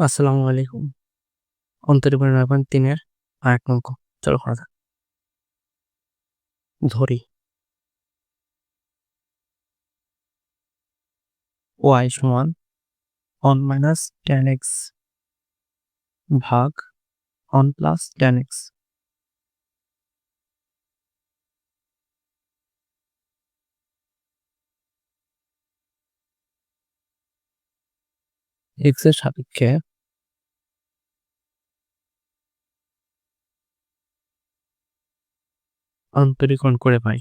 আসসালামু আলাইকুম। অন্তরীপ ৯.৩ এর আরেক অঙ্ক। চলো করা যাক। ধরি y সমান 1 - tan x ভাগ 1 + tan x। x এর সাপেক্ষে অন্তরীকরণ করে পাই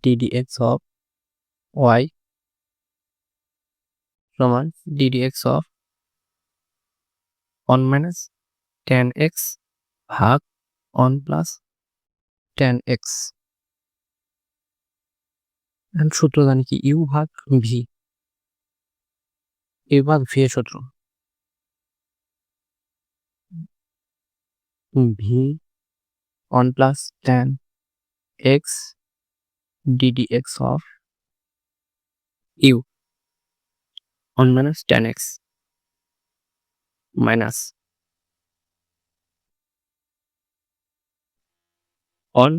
ddx of y সমান ddx of 1 - tan x ভাগ 1 + tan x। এখন সূত্র জানি কি u ভাগ v। u ভাগ v এর সূত্র v 1 + tan x ddx of u 1 - tan x minus 1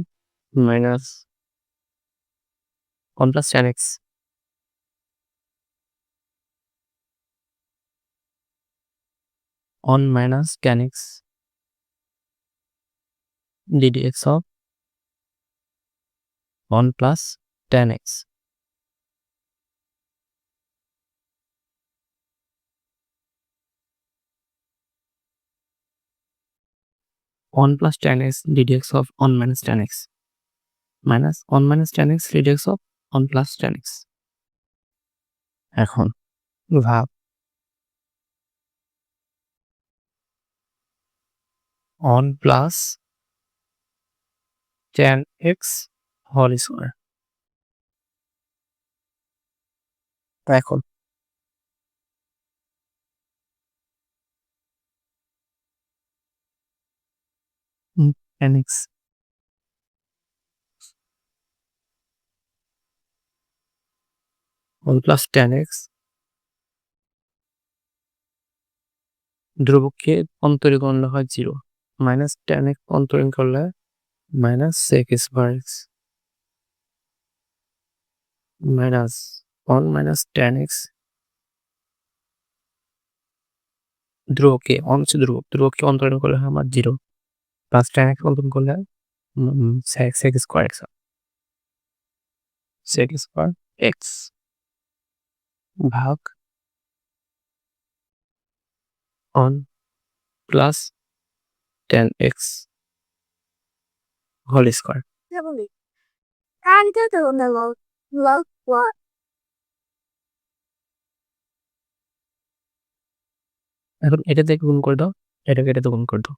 minus 1 plus tan x 1 minus tan x ddx of 1 plus tan x। 1 plus tan x ddx of 1 minus tan x minus 1 minus tan x ddx of 1 plus tan x। এখন ভাব 1 plus tan x whole square। এখন tan x 1 plus tan x ধ্রুবককে অন্তরীকরণ করলে হয় 0 minus tan x অন্তরীকরণ করলে minus sec square x minus 1 minus tan x ধ্রুবককে ধ্রুবককে অন্তরীকরণ করলে হয় আমার 0 plus tan x অন্তরীকরণ করলে sec square x sec square x ভাগ 1 plus tan x whole square। এখন এটাতে গুণ করে দাও, এটাকে এটাতে গুণ করে দাও।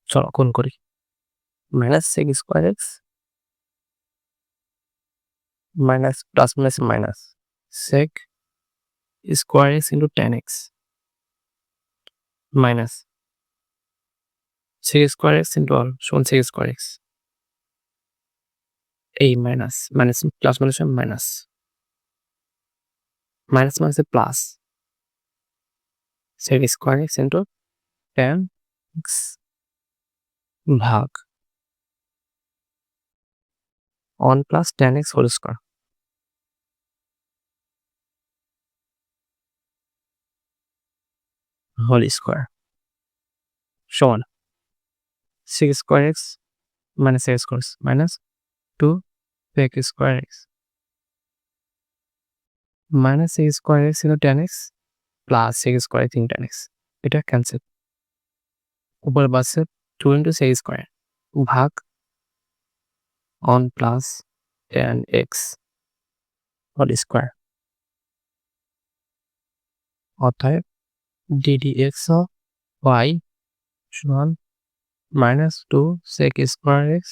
চলো গুণ করি। Minus sec square x minus plus minus minus sec square x into tan x minus sec square x into all সমান sec square x। এই minus minus plus minus minus minus মাইনাসে plus sec square x into tan x ভাগ 1 plus tan x whole square সমান sec square x minus sec square x minus 2 sec square x minus sec square x into tan x plus sec square x into tan x এটা cancel. উপরে বাসে 2 into sec square ভাগ 1 plus tan x whole square অতএব ddx of y সমান minus 2 sec square x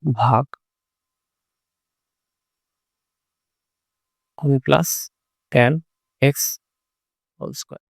ভাগ 1 plus tan x whole square।